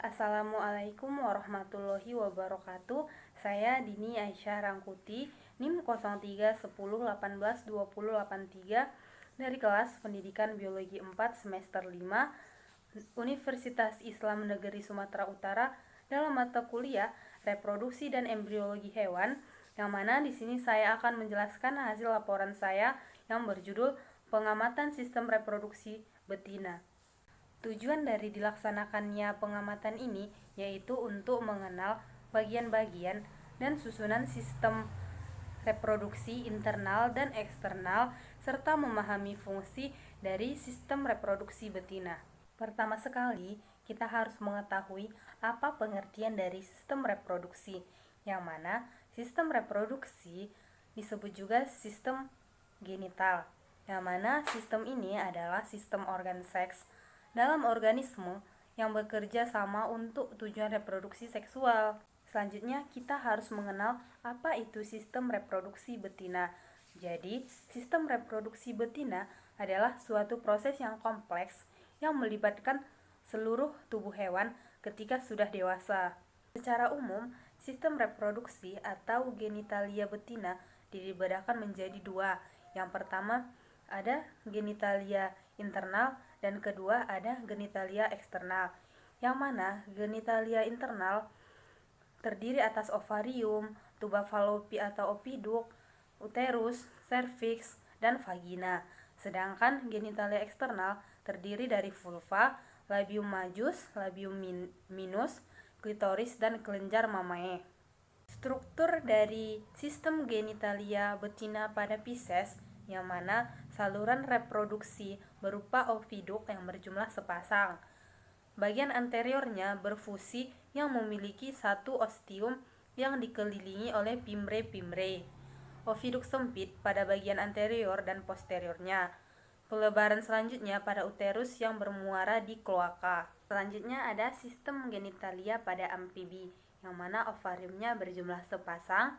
Assalamualaikum warahmatullahi wabarakatuh. Saya Dini Aisyah Rangkuti, NIM 0310182083 dari kelas Pendidikan Biologi 4 semester 5 Universitas Islam Negeri Sumatera Utara dalam mata kuliah Reproduksi dan Embriologi Hewan, yang mana di sini saya akan menjelaskan hasil laporan saya yang berjudul Pengamatan Sistem Reproduksi Betina. Tujuan dari dilaksanakannya pengamatan ini yaitu untuk mengenal bagian-bagian dan susunan sistem reproduksi internal dan eksternal serta memahami fungsi dari sistem reproduksi betina. Pertama sekali, kita harus mengetahui apa pengertian dari sistem reproduksi, yang mana sistem reproduksi disebut juga sistem genital, yang mana sistem ini adalah sistem organ seks dalam organisme yang bekerja sama untuk tujuan reproduksi seksual. Selanjutnya, kita harus mengenal apa itu sistem reproduksi betina. Jadi, sistem reproduksi betina adalah suatu proses yang kompleks yang melibatkan seluruh tubuh hewan ketika sudah dewasa. Secara umum, sistem reproduksi atau genitalia betina dibedakan menjadi dua. Yang pertama ada genitalia internal dan kedua ada genitalia eksternal. Yang mana genitalia internal terdiri atas ovarium, tuba falopi atau opiduk, uterus, serviks, dan vagina. Sedangkan genitalia eksternal terdiri dari vulva, labium majus, labium minus, klitoris, dan kelenjar mamae. Struktur dari sistem genitalia betina pada Pisces, yang mana saluran reproduksi berupa oviduk yang berjumlah sepasang. Bagian anteriornya berfusi yang memiliki satu ostium yang dikelilingi oleh pimbre-pimbre. Oviduk sempit pada bagian anterior dan posteriornya. Pelebaran selanjutnya pada uterus yang bermuara di kloaka. Selanjutnya ada sistem genitalia pada amfibi, yang mana ovariumnya berjumlah sepasang.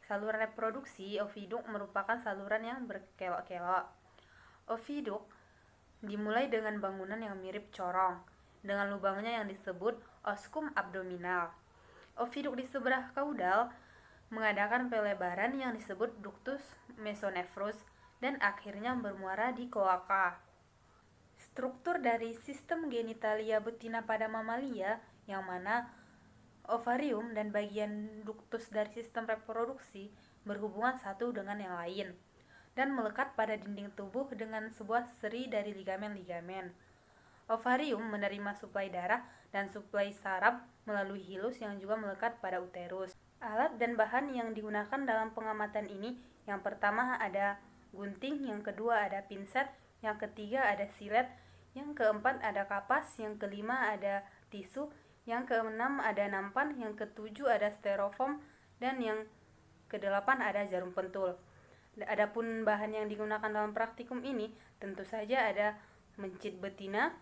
Saluran reproduksi oviduk merupakan saluran yang berkelok-kelok. Oviduk dimulai dengan bangunan yang mirip corong, dengan lubangnya yang disebut oscum abdominal. Oviduk di sebelah kaudal mengadakan pelebaran yang disebut ductus mesonephros dan akhirnya bermuara di kloaka. Struktur dari sistem genitalia betina pada mamalia, yang mana ovarium dan bagian ductus dari sistem reproduksi berhubungan satu dengan yang lain dan melekat pada dinding tubuh dengan sebuah seri dari ligamen-ligamen. Ovarium menerima suplai darah dan suplai saraf melalui hilus yang juga melekat pada uterus. Alat dan bahan yang digunakan dalam pengamatan ini, yang pertama ada gunting, yang kedua ada pinset, yang ketiga ada silet, yang keempat ada kapas, yang kelima ada tisu, yang keenam ada nampan, yang ketujuh ada styrofoam, dan yang kedelapan ada jarum pentul. Adapun bahan yang digunakan dalam praktikum ini tentu saja ada mencit betina,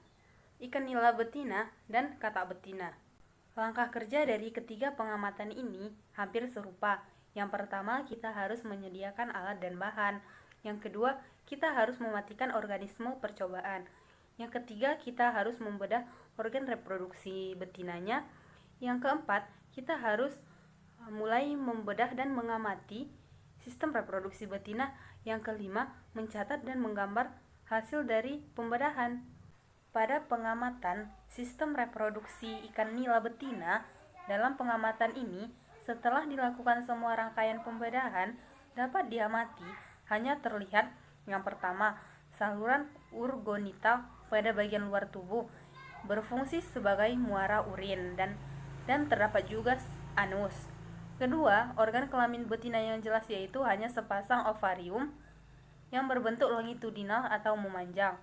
ikan nila betina, dan katak betina. Langkah kerja dari ketiga pengamatan ini hampir serupa. Yang pertama, kita harus menyediakan alat dan bahan. Yang kedua, kita harus mematikan organisme percobaan. Yang ketiga, kita harus membedah organ reproduksi betinanya. Yang keempat, kita harus mulai membedah dan mengamati sistem reproduksi betina. Yang kelima, mencatat dan menggambar hasil dari pembedahan. Pada pengamatan sistem reproduksi ikan nila betina, dalam pengamatan ini, setelah dilakukan semua rangkaian pembedahan, dapat diamati hanya terlihat yang pertama, saluran urogenital pada bagian luar tubuh berfungsi sebagai muara urin dan terdapat juga anus. Kedua, organ kelamin betina yang jelas yaitu hanya sepasang ovarium yang berbentuk longitudinal atau memanjang,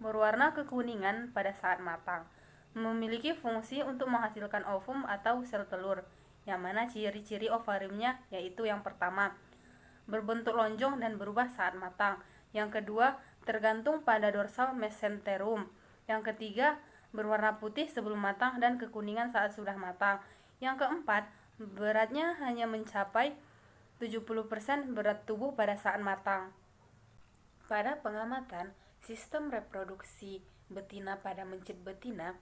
berwarna kekuningan pada saat matang, memiliki fungsi untuk menghasilkan ovum atau sel telur, yang mana ciri-ciri ovariumnya yaitu yang pertama, berbentuk lonjong dan berubah saat matang. Yang kedua, tergantung pada dorsal mesenterum. Yang ketiga, berwarna putih sebelum matang dan kekuningan saat sudah matang. Yang keempat, beratnya hanya mencapai 70% berat tubuh pada saat matang. Pada pengamatan sistem reproduksi betina pada mencit betina,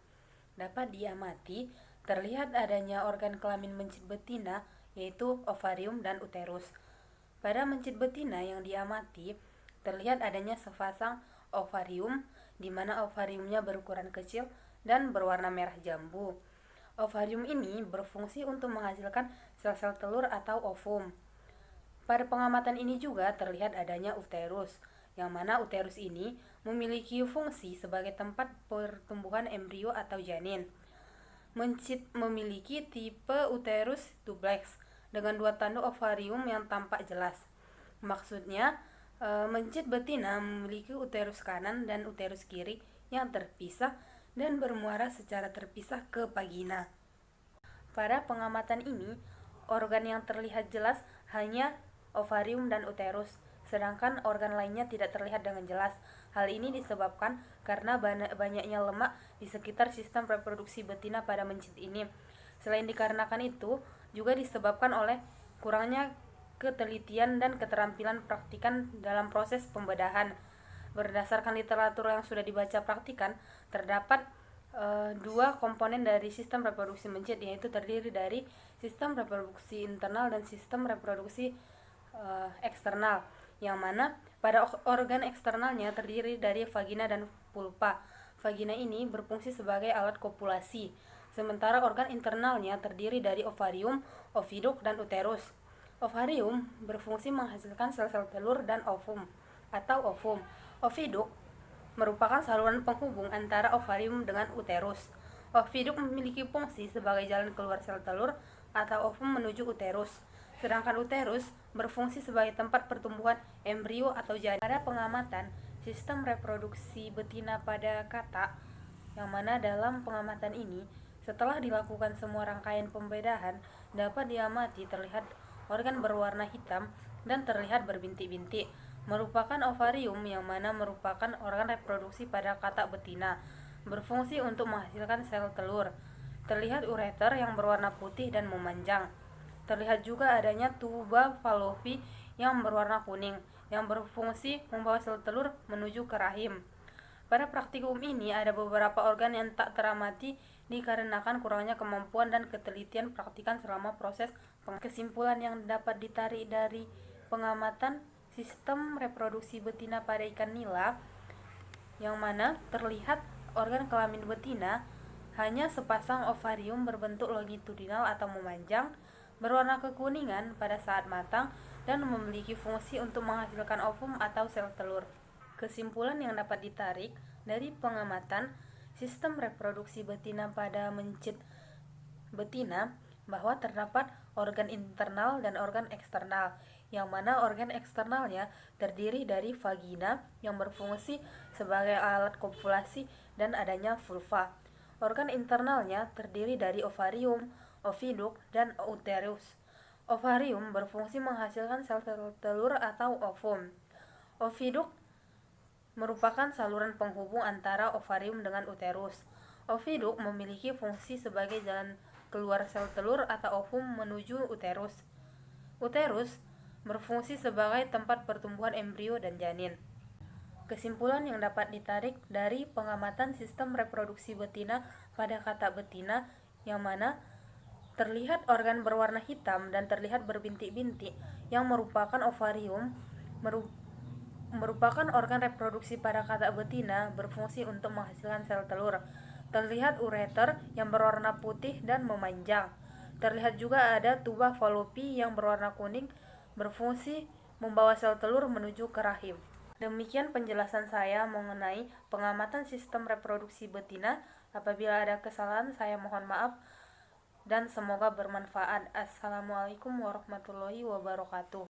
dapat diamati terlihat adanya organ kelamin mencit betina, yaitu ovarium dan uterus. Pada mencit betina yang diamati, terlihat adanya sepasang ovarium, di mana ovariumnya berukuran kecil dan berwarna merah jambu. Ovarium ini berfungsi untuk menghasilkan sel-sel telur atau ovum. Pada pengamatan ini juga terlihat adanya uterus, yang mana uterus ini memiliki fungsi sebagai tempat pertumbuhan embrio atau janin. Mencit memiliki tipe uterus duplex dengan 2 tanduk ovarium yang tampak jelas. Maksudnya, mencit betina memiliki uterus kanan dan uterus kiri yang terpisah dan bermuara secara terpisah ke vagina. Pada pengamatan ini, organ yang terlihat jelas hanya ovarium dan uterus, sedangkan organ lainnya tidak terlihat dengan jelas. Hal ini disebabkan karena banyaknya lemak di sekitar sistem reproduksi betina pada mencit ini. Selain dikarenakan itu, juga disebabkan oleh kurangnya ketelitian dan keterampilan praktikan dalam proses pembedahan. Berdasarkan literatur yang sudah dibaca praktikan, terdapat 2 komponen dari sistem reproduksi mencit, yaitu terdiri dari sistem reproduksi internal dan sistem reproduksi eksternal, yang mana pada organ eksternalnya terdiri dari vagina dan pulpa. Vagina ini berfungsi sebagai alat kopulasi, sementara organ internalnya terdiri dari ovarium, oviduk, dan uterus. Ovarium berfungsi menghasilkan sel-sel telur dan ovum atau ovum. Oviduk merupakan saluran penghubung antara ovarium dengan uterus. Oviduk memiliki fungsi sebagai jalan keluar sel telur atau ovum menuju uterus, sedangkan uterus berfungsi sebagai tempat pertumbuhan embrio atau janin. Pada pengamatan sistem reproduksi betina pada kata, yang mana dalam pengamatan ini, setelah dilakukan semua rangkaian pembedahan, dapat diamati terlihat organ berwarna hitam dan terlihat berbintik-bintik, merupakan ovarium, yang mana merupakan organ reproduksi pada katak betina, berfungsi untuk menghasilkan sel telur. Terlihat ureter yang berwarna putih dan memanjang. Terlihat juga adanya tuba fallopi yang berwarna kuning, yang berfungsi membawa sel telur menuju ke rahim. Pada praktikum ini ada beberapa organ yang tak teramati dikarenakan kurangnya kemampuan dan ketelitian praktikan selama proses. Kesimpulan yang dapat ditarik dari pengamatan sistem reproduksi betina pada ikan nila, yang mana terlihat organ kelamin betina hanya sepasang ovarium berbentuk longitudinal atau memanjang, berwarna kekuningan pada saat matang, dan memiliki fungsi untuk menghasilkan ovum atau sel telur. Kesimpulan yang dapat ditarik dari pengamatan sistem reproduksi betina pada mencit betina bahwa terdapat organ internal dan organ eksternal, yang mana organ eksternalnya terdiri dari vagina yang berfungsi sebagai alat kopulasi dan adanya vulva. Organ internalnya terdiri dari ovarium, oviduk, dan uterus. Ovarium berfungsi menghasilkan sel-sel telur atau ovum. Oviduk merupakan saluran penghubung antara ovarium dengan uterus. Oviduk memiliki fungsi sebagai jalan keluar sel telur atau ovum menuju uterus. Uterus berfungsi sebagai tempat pertumbuhan embrio dan janin. Kesimpulan yang dapat ditarik dari pengamatan sistem reproduksi betina pada katak betina, yang mana terlihat organ berwarna hitam dan terlihat berbintik-bintik yang merupakan ovarium, merupakan organ reproduksi pada katak betina, berfungsi untuk menghasilkan sel telur. Terlihat ureter yang berwarna putih dan memanjang. Terlihat juga ada tuba fallopi yang berwarna kuning, berfungsi membawa sel telur menuju ke rahim. Demikian penjelasan saya mengenai pengamatan sistem reproduksi betina. Apabila ada kesalahan, saya mohon maaf dan semoga bermanfaat. Assalamualaikum warahmatullahi wabarakatuh.